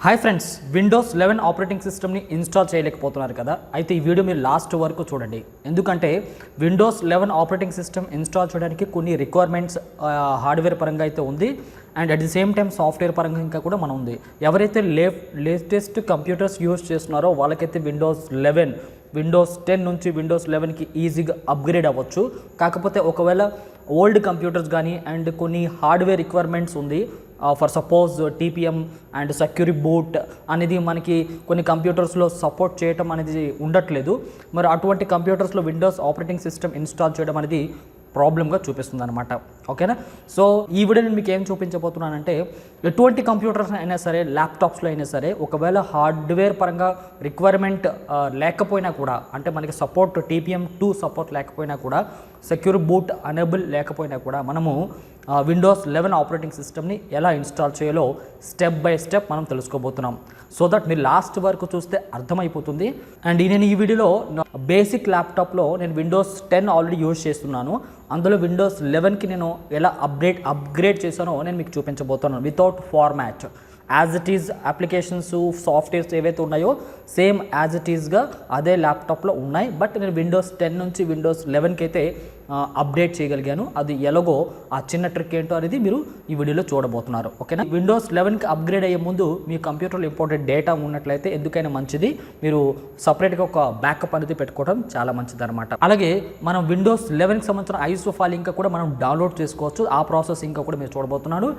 Hi friends, Windows 11 operating సిస్టమ్ని install చేయలేకపోతున్నారు కదా. అయితే ఈ వీడియో మీరు లాస్ట్ వరకు చూడండి. ఎందుకంటే విండోస్ 11 ఆపరేటింగ్ సిస్టమ్ ఇన్స్టాల్ చేయడానికి కొన్ని రిక్వైర్మెంట్స్ హార్డ్వేర్ పరంగా అయితే ఉంది, and at the same time software పరంగా ఇంకా కూడా మనం ఉంది. ఎవరైతే లేటెస్ట్ కంప్యూటర్స్ యూజ్ చేస్తున్నారో వాళ్ళకైతే విండోస్ 10 నుంచి విండోస్ 11కి ఈజీగా అప్గ్రేడ్ అవ్వచ్చు. కాకపోతే ఒకవేళ ఓల్డ్ కంప్యూటర్స్ కానీ అండ్ కొన్ని హార్డ్వేర్ రిక్వైర్మెంట్స్ ఉంది, for suppose TPM and security boot అనేది మనకి కొన్ని కంప్యూటర్స్లో సపోర్ట్ చేయడం అనేది ఉండట్లేదు. మరి అటువంటి కంప్యూటర్స్లో విండోస్ ఆపరేటింగ్ సిస్టమ్ ఇన్స్టాల్ చేయడం అనేది ప్రాబ్లమ్గా చూపిస్తుంది అనమాట. ఓకేనా? సో ఈ వీడియో నేను మీకు ఏం చూపించబోతున్నానంటే, ఎటువంటి కంప్యూటర్స్ అయినా సరే, ల్యాప్టాప్స్లో అయినా సరే, ఒకవేళ హార్డ్వేర్ పరంగా రిక్వైర్మెంట్ లేకపోయినా కూడా, అంటే మనకి సపోర్ట్ టీపీఎం 2 సపోర్ట్ లేకపోయినా కూడా, సెక్యూర్ బూట్ అనేబుల్ లేకపోయినా కూడా, మనము విండోస్ 11 ఆపరేటింగ్ సిస్టమ్ని ఎలా ఇన్స్టాల్ చేయాలో స్టెప్ బై స్టెప్ మనం తెలుసుకోబోతున్నాం. సో దట్ మీరు లాస్ట్ వరకు చూస్తే అర్థమైపోతుంది. అండ్ నేను ఈ వీడియోలో బేసిక్ ల్యాప్టాప్లో నేను విండోస్ 10 ఆల్రెడీ యూజ్ చేస్తున్నాను. అందులో విండోస్ 11కి నేను ఎలా అప్గ్రేడ్ చేశానో నేను మీకు చూపించబోతున్నాను without format. As it is applications softwares ఏవైతే ఉన్నాయో సేమ్ యాజ్ ఇట్ ఈజ్గా అదే ల్యాప్టాప్లో ఉన్నాయి. బట్ నేను విండోస్ 10 నుంచి విండోస్ 11కి అయితే అప్డేట్ చేయగలిగాను. అది ఎలాగో ఆ చిన్న ట్రిక్ ఏంటో అనేది మీరు ఈ వీడియోలో చూడబోతున్నారు. ఓకేనా? విండోస్ 11కి అప్గ్రేడ్ అయ్యే ముందు మీ కంప్యూటర్లో ఇంపార్టెంట్ డేటా ఉన్నట్లయితే ఎందుకైనా మంచిది మీరు సపరేట్గా ఒక బ్యాకప్ అనేది పెట్టుకోవడం చాలా మంచిది అనమాట. అలాగే మనం విండోస్ 11కి సంబంధించిన ఐఎస్ఓ ఫైల్ ఇంకా కూడా మనం డౌన్లోడ్ చేసుకోవచ్చు. ఆ ప్రాసెస్ ఇంకా కూడా మీరు చూడబోతున్నాను.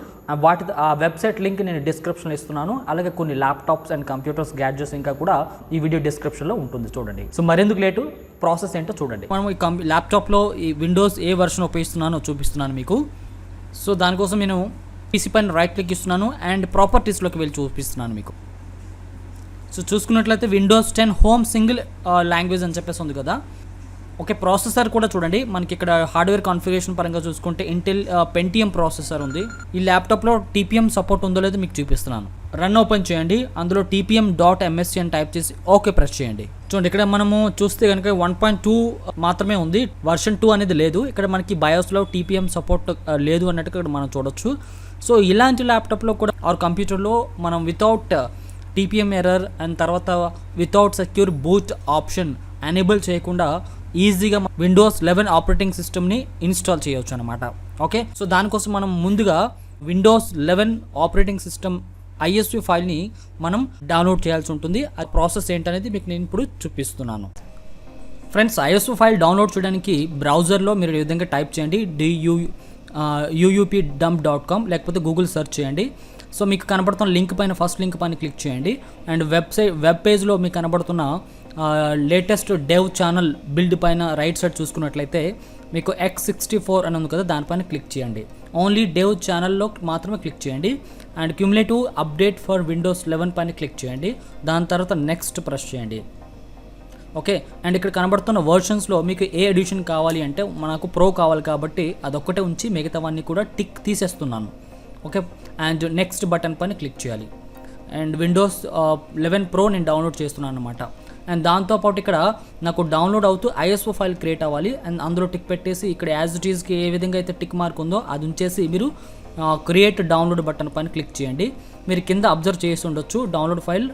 ఆ వెబ్సైట్ లింక్ నేను డిస్క్రిప్షన్లో ఇస్తున్నాను. అలాగే కొన్ని ల్యాప్టాప్స్ అండ్ కంప్యూటర్స్ గ్యాడ్జెట్స్ ఇంకా కూడా ఈ వీడియో డిస్క్రిప్షన్లో ఉంటుంది, చూడండి. సో మరెందుకు లేటు, ప్రాసెస్ ఏంటో చూడండి. మనం ఈ ల్యాప్టాప్లో ఈ విండోస్ ఏ వర్షన్ ఉపయోగిస్తున్నానో చూపిస్తున్నాను మీకు. సో దానికోసం నేను పీసీ పైన రైట్ క్లిక్ ఇస్తున్నాను అండ్ ప్రాపర్టీస్లోకి వెళ్ళి చూపిస్తున్నాను మీకు. సో చూసుకున్నట్లయితే విండోస్ 10 హోమ్ సింగిల్ లాంగ్వేజ్ అని చెప్పేసి ఉంది కదా. ఓకే, ప్రాసెసర్ కూడా చూడండి. మనకి ఇక్కడ హార్డ్వేర్ కాన్ఫిగరేషన్ పరంగా చూసుకుంటే ఇంటెల్ పెంటియం ప్రాసెసర్ ఉంది. ఈ ల్యాప్టాప్లో టీపీఎం సపోర్ట్ ఉందో లేదో మీకు చూపిస్తున్నాను. రన్ ఓపెన్ చేయండి. అందులో tpm.msc అని టైప్ చేసి ఓకే ప్రెస్ చేయండి. చూడండి, ఇక్కడ మనము చూస్తే కనుక 1.2 మాత్రమే ఉంది, వర్షన్ 2 అనేది లేదు. ఇక్కడ మనకి బయోస్లో టీపీఎం సపోర్ట్ లేదు అన్నట్టుగా ఇక్కడ మనం చూడొచ్చు. సో ఇలాంటి ల్యాప్టాప్లో కూడా ఆర్ కంప్యూటర్లో మనం వితౌట్ టీపీఎం ఎర్రర్ అండ్ తర్వాత without secure boot option enable చేయకుండా ఈజీగా విండోస్ 11 ఆపరేటింగ్ సిస్టమ్ని ఇన్స్టాల్ చేయవచ్చు అనమాట. ఓకే, సో దానికోసం మనం ముందుగా విండోస్ 11 ఆపరేటింగ్ సిస్టమ్ ఐఎస్వి ఫైల్ని మనం డౌన్లోడ్ చేయాల్సి ఉంటుంది. ఆ ప్రాసెస్ ఏంటనేది మీకు నేను ఇప్పుడు చూపిస్తున్నాను. ఫ్రెండ్స్, ఐఎస్వి ఫైల్ డౌన్లోడ్ చేయడానికి బ్రౌజర్లో మీరు ఈ విధంగా టైప్ చేయండి uup.dump.com, లేకపోతే గూగుల్ సెర్చ్ చేయండి. సో మీకు కనబడుతున్న లింక్ పైన ఫస్ట్ లింక్ పైన క్లిక్ చేయండి. అండ్ వెబ్ పేజ్లో మీకు కనబడుతున్న లేటెస్ట్ డెవ్ ఛానల్ బిల్డ్ పైన రైట్ సైడ్ చూసుకున్నట్లయితే మీకు X64 అని ఉంది కదా, దానిపైన క్లిక్ చేయండి. ఓన్లీ డెవ్ ఛానల్లో మాత్రమే క్లిక్ చేయండి. And cumulative update for Windows 11 పైన క్లిక్ చేయండి. దాని తర్వాత నెక్స్ట్ ప్రెస్ చేయండి. ఓకే, అండ్ ఇక్కడ కనబడుతున్న వర్షన్స్లో మీకు ఏ ఎడిషన్ కావాలి అంటే మనకు ప్రో కావాలి కాబట్టి అదొక్కటే ఉంచి మిగతావన్నీ కూడా టిక్ తీసేస్తున్నాను. ఓకే, అండ్ నెక్స్ట్ బటన్ పైన క్లిక్ చేయాలి. అండ్ విండోస్ 11 ప్రో నేను డౌన్లోడ్ చేస్తున్నాను అనమాట. అండ్ దాంతోపాటు ఇక్కడ నాకు డౌన్లోడ్ అవుతూ ఐఎస్ఓ ఫైల్ క్రియేట్ అవ్వాలి. అండ్ అందులో టిక్ పెట్టేసి ఇక్కడ యాజ్ ఇట్ ఈజ్కి ఏ విధంగా అయితే టిక్ మార్క్ ఉందో అది ఉంచేసి మీరు క్రియేట్ డౌన్లోడ్ బటన్ పైన క్లిక్ చేయండి. మీరు కింద అబ్జర్వ్ చేసి ఉండొచ్చు download file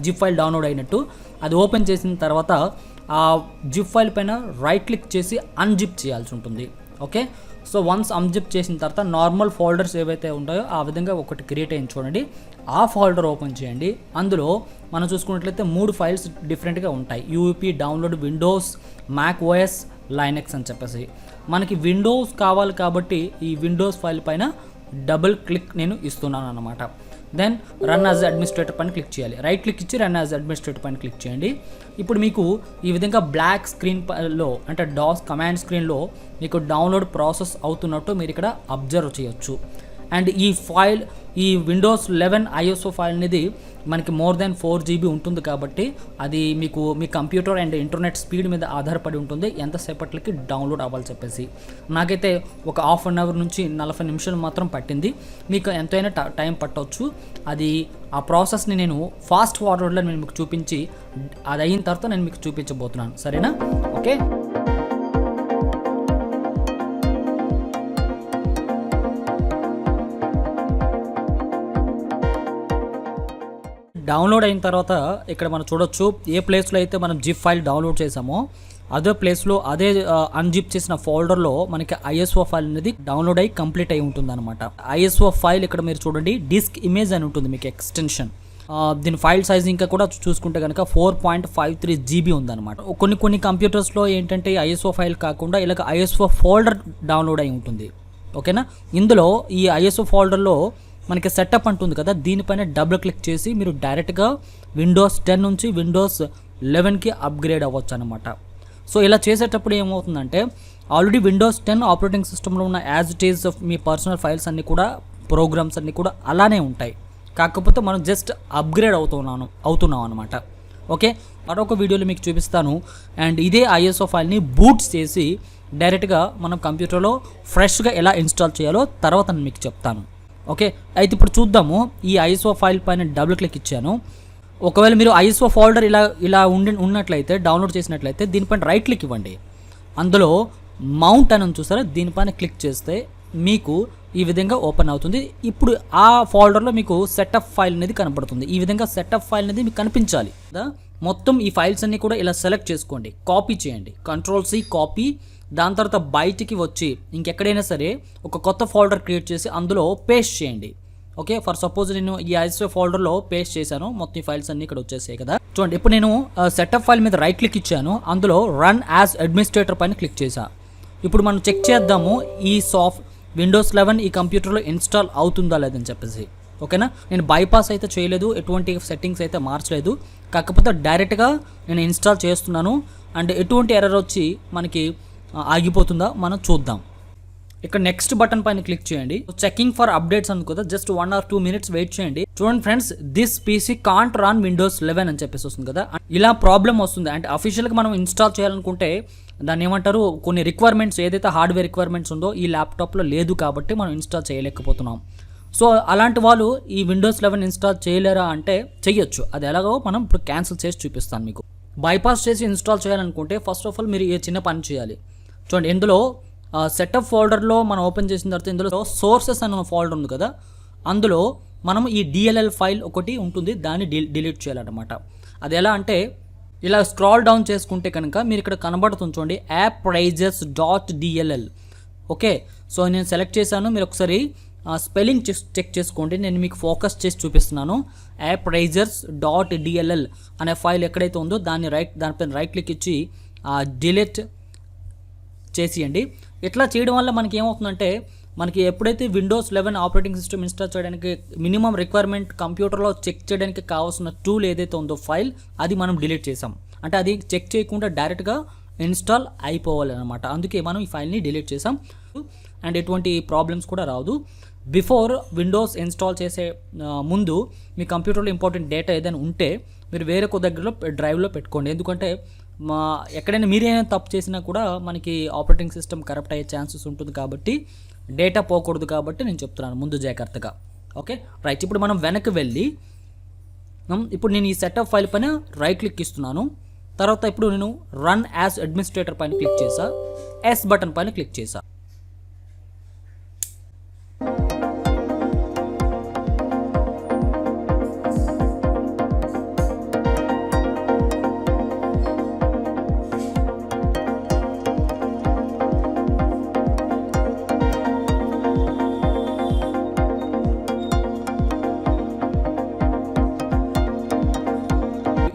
zip file download అయినట్టు. అది ఓపెన్ చేసిన తర్వాత ఆ జిప్ ఫైల్ పైన రైట్ క్లిక్ చేసి అన్జిప్ చేయాల్సి ఉంటుంది. ఓకే, సో వన్స్ అన్జిప్ చేసిన తర్వాత నార్మల్ ఫోల్డర్స్ ఏవైతే ఉంటాయో ఆ విధంగా ఒకటి క్రియేట్ అయ్యింది చూడండి. ఆ ఫోల్డర్ ఓపెన్ చేయండి. అందులో మనం చూసుకున్నట్లయితే 3 ఫైల్స్ డిఫరెంట్గా ఉంటాయి. యూపీ download Windows Mac OS Linux అని చెప్పేసి. మనకి విండోస్ కావాలి కాబట్టి ఈ విండోస్ ఫైల్ పైన డబుల్ క్లిక్ నేను ఇస్తున్నాను అన్నమాట. దెన్ రన్ యాజ్ అడ్మినిస్ట్రేటర్ పైన క్లిక్ చేయాలి. రైట్ క్లిక్ ఇచ్చి రన్ యాజ్ అడ్మినిస్ట్రేటర్ పైన క్లిక్ చేయండి. ఇప్పుడు మీకు ఈ విధంగా బ్లాక్ స్క్రీన్లో అంటే డాస్ కమాండ్ స్క్రీన్లో మీకు డౌన్లోడ్ ప్రాసెస్ అవుతున్నట్టు మీరు ఇక్కడ అబ్జర్వ్ చేయొచ్చు. అండ్ ఈ విండోస్ 11 ఐఎస్ఓ ఫైల్ అనేది మనకి మోర్ దెన్ 4 GB ఉంటుంది కాబట్టి అది మీకు మీ కంప్యూటర్ అండ్ ఇంటర్నెట్ స్పీడ్ మీద ఆధారపడి ఉంటుంది ఎంతసేపట్లకి డౌన్లోడ్ అవ్వాలి చెప్పేసి. నాకైతే ఒక హాఫ్ అన్ అవర్ నుంచి 40 నిమిషాలు మాత్రం పట్టింది. మీకు ఎంతైనా టైం పట్టవచ్చు. అది ఆ ప్రాసెస్ని నేను ఫాస్ట్ ఫార్వర్డ్లో నేను మీకు చూపించి అది అయిన తర్వాత నేను మీకు చూపించబోతున్నాను. సరేనా? ఓకే. డౌన్లోడ్ అయిన తర్వాత ఇక్కడ మనం చూడొచ్చు ఏ ప్లేస్లో అయితే మనం జిప్ ఫైల్ డౌన్లోడ్ చేసామో అదే ప్లేస్లో అదే అన్జిప్ చేసిన ఫోల్డర్లో మనకి ఐఎస్ఓ ఫైల్ అనేది డౌన్లోడ్ అయ్యి కంప్లీట్ అయి ఉంటుంది అనమాట. ఐఎస్ఓ ఫైల్ ఇక్కడ మీరు చూడండి డిస్క్ ఇమేజ్ అని ఉంటుంది మీకు ఎక్స్టెన్షన్. దీని ఫైల్ సైజ్ ఇంకా కూడా చూసుకుంటే కనుక 4.53 GB ఉందన్నమాట. కొన్ని కంప్యూటర్స్లో ఏంటంటే ఐఎస్ఓ ఫైల్ కాకుండా ఇలాగ ఐఎస్ఓ ఫోల్డర్ డౌన్లోడ్ అయి ఉంటుంది. ఓకేనా, ఇందులో ఈ ఐఎస్ఓ ఫోల్డర్లో మనకి సెటప్ అంటుంది కదా, దీనిపైన డబుల్ క్లిక్ చేసి మీరు డైరెక్ట్గా విండోస్ 10 నుంచి విండోస్ 11కి అప్గ్రేడ్ అవ్వచ్చు అనమాట. సో ఇలా చేసేటప్పుడు ఏమవుతుందంటే ఆల్రెడీ విండోస్ 10 ఆపరేటింగ్ సిస్టంలో ఉన్న as it is me personal files అన్నీ కూడా ప్రోగ్రామ్స్ అన్నీ కూడా అలానే ఉంటాయి, కాకపోతే మనం జస్ట్ అప్గ్రేడ్ అవుతున్నాం అనమాట. ఓకే, మరొక వీడియోలో మీకు చూపిస్తాను. అండ్ ఇదే ఐఎస్ఓ ఫైల్ని బూట్ చేసి డైరెక్ట్గా మనం కంప్యూటర్లో ఫ్రెష్గా ఎలా ఇన్స్టాల్ చేయాలో తర్వాత నేను మీకు చెప్తాను. ఓకే, అయితే ఇప్పుడు చూద్దాము. ఈ ఐఎస్ఓ ఫైల్ పైన డబుల్ క్లిక్ ఇచ్చాను. ఒకవేళ మీరు ఐఎస్ఓ ఫోల్డర్ ఇలా ఉన్నట్లయితే డౌన్లోడ్ చేసినట్లయితే దీనిపైన రైట్ క్లిక్ ఇవ్వండి. అందులో మౌంట్ అని చూసారా, దీనిపైన క్లిక్ చేస్తే మీకు ఈ విధంగా ఓపెన్ అవుతుంది. ఇప్పుడు ఆ ఫోల్డర్లో మీకు సెటప్ ఫైల్ అనేది కనపడుతుంది. ఈ విధంగా సెటప్ ఫైల్ అనేది మీకు కనిపించాలి. మొత్తం ఈ ఫైల్స్ అన్నీ కూడా ఇలా సెలెక్ట్ చేసుకోండి, కాపీ చేయండి, Ctrl+C కాపీ. దాని తర్వాత బయటికి వచ్చి ఇంకెక్కడైనా సరే ఒక కొత్త ఫోల్డర్ క్రియేట్ చేసి అందులో పేస్ట్ చేయండి. ఓకే, ఫర్ సపోజ్ నేను ఈ ఐఎస్ఓ ఫోల్డర్లో పేస్ట్ చేశాను, మొత్తం ఈ ఫైల్స్ అన్నీ ఇక్కడ వచ్చేసాయి కదా. చూడండి, ఇప్పుడు నేను సెటప్ ఫైల్ మీద రైట్ క్లిక్ ఇచ్చాను, అందులో రన్ యాజ్ అడ్మినిస్ట్రేటర్ పైన క్లిక్ చేశా. ఇప్పుడు మనం చెక్ చేద్దాము ఈ విండోస్ 11 ఈ కంప్యూటర్లో ఇన్స్టాల్ అవుతుందా లేదని చెప్పేసి. ఓకేనా, నేను బైపాస్ అయితే చేయలేదు, ఎటువంటి సెట్టింగ్స్ అయితే మార్చలేదు, కాకపోతే డైరెక్ట్గా నేను ఇన్స్టాల్ చేస్తున్నాను. అండ్ ఎటువంటి ఎర్రర్ వచ్చి మనకి ఆగిపోతుందా మనం చూద్దాం. ఇక్కడ నెక్స్ట్ బటన్ పైన క్లిక్ చేయండి. చెకింగ్ ఫర్ అప్డేట్స్ అనుకుందా, జస్ట్ 1 or 2 minutes వెయిట్ చేయండి. చూడండి friends, this PC can't run Windows 11 అని చెప్పేసి వస్తుంది కదా. ఇలా ప్రాబ్లం వస్తుంది. అంటే అఫీషియల్గా మనం ఇన్స్టాల్ చేయాలనుకుంటే దాన్ని ఏమంటారు, కొన్ని రిక్వైర్మెంట్స్ ఏదైతే హార్డ్వేర్ రిక్వైర్మెంట్స్ ఉందో ఈ ల్యాప్టాప్లో లేదు కాబట్టి మనం ఇన్స్టాల్ చేయలేకపోతున్నాం. సో అలాంటి వాళ్ళు ఈ విండోస్ 11 ఇన్స్టాల్ చేయలేరా అంటే చెయ్యొచ్చు. అది ఎలాగో మనం ఇప్పుడు క్యాన్సిల్ చేసి చూపిస్తాను మీకు. బైపాస్ చేసి ఇన్స్టాల్ చేయాలనుకుంటే ఫస్ట్ ఆఫ్ ఆల్ మీరు ఏ చిన్న పని చేయాలి. చూడండి, ఇందులో సెటప్ ఫోల్డర్లో మనం ఓపెన్ చేసిన తర్వాత ఇందులో సోర్సెస్ అన్న ఫోల్డర్ ఉంది కదా, అందులో మనం ఈ DLL ఫైల్ ఒకటి ఉంటుంది, దాన్ని డిలీట్ చేయాలన్నమాట. అది ఎలా అంటే ఇలా స్క్రాల్ డౌన్ చేసుకుంటే కనుక మీరు ఇక్కడ కనబడుతుంది చూడండి, appraisers.dll. ఓకే, సో నేను సెలెక్ట్ చేశాను, మీరు ఒకసారి స్పెల్లింగ్ చెక్ చేసుకోండి, నేను మీకు ఫోకస్ చేసి చూపిస్తున్నాను. appraisers.dll అనే ఫైల్ ఎక్కడైతే ఉందో దానిపైన రైట్ క్లిక్ ఇచ్చి డిలీట్ చేసేయండి. ఇట్లా చేయడం వల్ల మనకి ఏమవుతుందంటే మనకి ఎప్పుడైతే విండోస్ 11 ఆపరేటింగ్ సిస్టమ్ ఇన్స్టాల్ చేయడానికి మినిమం రిక్వైర్మెంట్ కంప్యూటర్లో చెక్ చేయడానికి కావాల్సిన టూల్ ఏదైతే ఉందో ఫైల్, అది మనం డిలీట్ చేసాం అంటే అది చెక్ చేయకుండా డైరెక్ట్గా ఇన్స్టాల్ అయిపోవాలన్నమాట. అందుకే మనం ఈ ఫైల్ని డిలీట్ చేసాం. అండ్ ఎటువంటి ప్రాబ్లమ్స్ కూడా రాదు. బిఫోర్ విండోస్ ఇన్స్టాల్ చేసే ముందు మీ కంప్యూటర్లో ఇంపార్టెంట్ డేటా ఏదైనా ఉంటే మీరు వేరే దగ్గరలో డ్రైవ్లో పెట్టుకోండి. ఎందుకంటే ఎక్కడైనా మీరేమైనా తప్పు చేసినా కూడా మనకి ఆపరేటింగ్ సిస్టమ్ కరప్ట్ అయ్యే ఛాన్సెస్ ఉంటుంది కాబట్టి డేటా పోకూడదు కాబట్టి నేను చెప్తున్నాను ముందు జాగ్రత్తగా. ఓకే రైట్, ఇప్పుడు మనం వెనక్కి వెళ్ళి ఇప్పుడు నేను ఈ సెటప్ ఫైల్ పైన రైట్ క్లిక్ ఇస్తున్నాను. తర్వాత ఇప్పుడు నేను రన్ యాజ్ అడ్మినిస్ట్రేటర్ పైన క్లిక్ చేసా, ఎస్ బటన్ పైన క్లిక్ చేసా.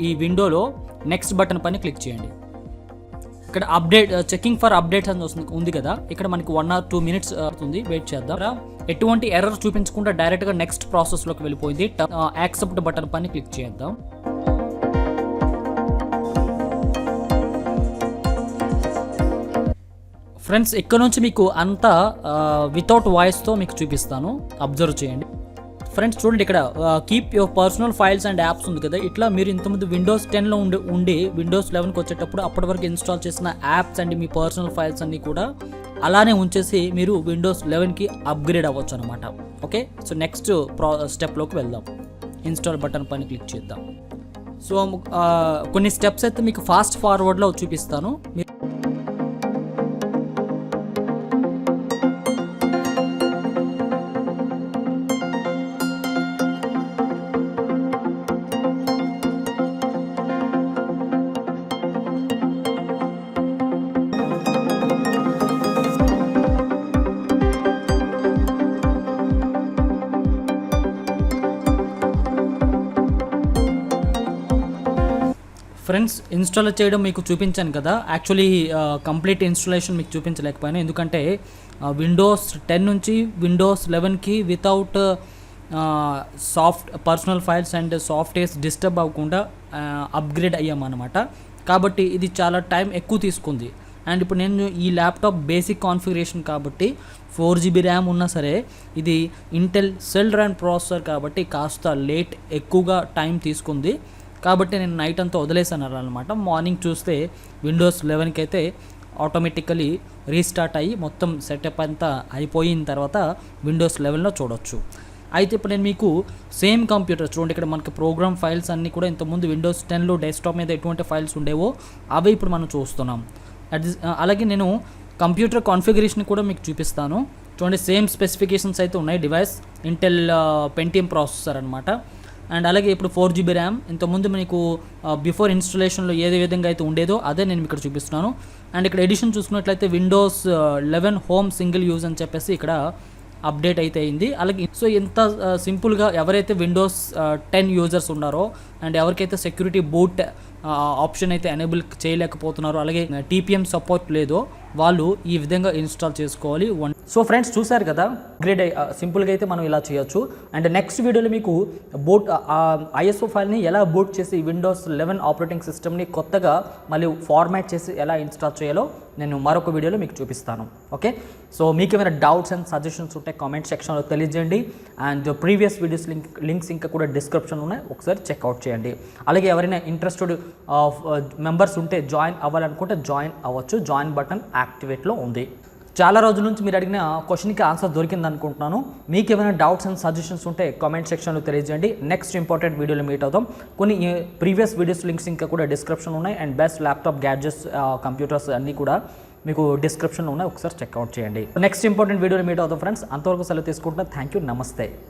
ఈ విండోలో నెక్స్ట్ బటన్ పైన క్లిక్ చేయండి. ఇక్కడ అప్డేట్ చెకింగ్ ఫర్ అప్డేట్స్ అని ఉంది కదా, ఇక్కడ మనకి 1 or 2 minutes అవుతుంది, వెయిట్ చేద్దాం. ఎటువంటి ఎర్రర్ చూపించకుండా డైరెక్ట్గా నెక్స్ట్ ప్రాసెస్లోకి వెళ్ళిపోయింది. యాక్సెప్ట్ బటన్ పైన క్లిక్ చేద్దాం. ఫ్రెండ్స్, ఇక్కడ నుంచి మీకు అంతా వితౌట్ వాయిస్తో మీకు చూపిస్తాను, అబ్జర్వ్ చేయండి. ఫ్రెండ్స్ చూడండి, ఇక్కడ keep your personal files and apps ఉంది కదా, ఇట్లా మీరు ఇంతకుముందు విండోస్ 10లో ఉండి విండోస్ 11కి వచ్చేటప్పుడు అప్పటి వరకు ఇన్స్టాల్ చేసిన apps and me personal files అన్నీ కూడా అలానే ఉంచేసి మీరు విండోస్ 11కి అప్గ్రేడ్ అవ్వచ్చు అనమాట. ఓకే, సో నెక్స్ట్ స్టెప్లోకి వెళ్దాం. ఇన్స్టాల్ బటన్ పైన క్లిక్ చేద్దాం. సో కొన్ని స్టెప్స్ అయితే మీకు ఫాస్ట్ ఫార్వర్డ్లో చూపిస్తాను. ఫ్రెండ్స్ ఇన్స్టాల్ చేయడం మీకు చూపించాను కదా, యాక్చువల్లీ కంప్లీట్ ఇన్స్టాలేషన్ మీకు చూపించలేకపోయాను ఎందుకంటే విండోస్ 10 నుంచి విండోస్ 11కి without personal files and softwares disturb అవ్వకుండా అప్గ్రేడ్ అయ్యామన్నమాట. కాబట్టి ఇది చాలా టైం ఎక్కువ తీసుకుంది. అండ్ ఇప్పుడు నేను ఈ ల్యాప్టాప్ బేసిక్ కాన్ఫిగరేషన్ కాబట్టి 4GB ర్యామ్ ఉన్నా సరే ఇది ఇంటెల్ సెల్ ర్యాన్ ప్రాసెసర్ కాబట్టి కాస్త లేట్ ఎక్కువగా టైం తీసుకుంది. కాబట్టి నేను నైట్ అంతా వదిలేసాను అనమాట. మార్నింగ్ చూస్తే విండోస్ 11కి అయితే ఆటోమేటికలీ రీస్టార్ట్ అయ్యి మొత్తం సెటప్ అంతా అయిపోయిన తర్వాత విండోస్ 11లో చూడొచ్చు. అయితే ఇప్పుడు నేను మీకు సేమ్ కంప్యూటర్ చూడండి, ఇక్కడ మనకి ప్రోగ్రామ్ ఫైల్స్ అన్నీ కూడా ఇంతకుముందు విండోస్ 10లో డెస్క్టాప్ మీద ఎటువంటి ఫైల్స్ ఉండేవో అవే ఇప్పుడు మనం చూస్తున్నాం. అలాగే నేను కంప్యూటర్ కాన్ఫిగరేషన్ కూడా మీకు చూపిస్తాను. చూడండి, సేమ్ స్పెసిఫికేషన్స్ అయితే ఉన్నాయి. డివైస్ ఇంటెల్ పెంటియం ప్రాసెసర్ అనమాట. అండ్ అలాగే ఇప్పుడు 4GB ర్యామ్, ఇంతకుముందు మీకు బిఫోర్ ఇన్స్టాలేషన్లో ఏ విధంగా అయితే ఉండేదో అదే నేను ఇక్కడ చూపిస్తున్నాను. అండ్ ఇక్కడ ఎడిషన్ చూసుకున్నట్లయితే విండోస్ 11 హోమ్ సింగిల్ యూజ్ అని చెప్పేసి ఇక్కడ అప్డేట్ అయితే అయింది. అలాగే సో ఎంత సింపుల్గా ఎవరైతే విండోస్ 10 యూజర్స్ ఉన్నారో అండ్ ఎవరికైతే సెక్యూరిటీ బూట్ ఆప్షన్ అయితే ఎనేబుల్ చేయలేకపోతున్నారో, అలాగే TPM సపోర్ట్ లేదో వాళ్ళు ఈ విధంగా ఇన్స్టాల్ చేసుకోవాలి. సో ఫ్రెండ్స్ చూసారు కదా, గ్రేడ్ సింపుల్గా అయితే మనం ఇలా చేయొచ్చు. అండ్ నెక్స్ట్ వీడియోలో మీకు బూట్ ISO ఫైల్ని ఎలా బూట్ చేసి విండోస్ 11 ఆపరేటింగ్ సిస్టమ్ని కొత్తగా మళ్ళీ ఫార్మాట్ చేసి ఎలా ఇన్స్టాల్ చేయాలో నేను మరొక వీడియోలో మీకు చూపిస్తాను. ఓకే, సో మీకు ఏమైనా డౌట్స్ అండ్ సజెషన్స్ ఉంటే కామెంట్ సెక్షన్లో తెలియజేయండి. అండ్ ప్రీవియస్ వీడియోస్ లింక్స్ ఇంకా కూడా డిస్క్రిప్షన్ ఉన్నాయి, ఒకసారి చెక్అవుట్ చేయండి. అలాగే ఎవరైనా ఇంట్రెస్టెడ్ మెంబర్స్ ఉంటే జాయిన్ అవ్వాలనుకుంటే జాయిన్ అవ్వచ్చు. జాయిన్ బటన్ యాక్టివేట్లో ఉంది. చాలా రోజుల నుంచి మీరు అడిగిన క్వశ్చన్కి ఆన్సర్ దొరికింది అనుకుంటున్నాను. మీకు ఏమైనా డౌట్స్ అండ్ సజెషన్స్ ఉంటే కామెంట్ సెక్షన్లో తెలియజేయండి. నెక్స్ట్ ఇంపార్టెంట్ వీడియోలో మీట్ అవుతాం. కొన్ని ప్రీవియస్ వీడియోస్ లింక్స్ ఇంకా కూడా డిస్క్రిప్షన్ ఉన్నాయి. And best laptop gadgets computers అన్నీ కూడా మీకు డిస్క్రిప్షన్లో ఉన్నాయి, ఒకసారి చెక్అవుట్ చేయండి. నెక్స్ట్ ఇంపార్టెంట్ వీడియోలో మీట్ అవుతాం ఫ్రెండ్స్. అంతవరకు సెలవు తీసుకుంటున్నా. థ్యాంక్ యూ, నమస్తే.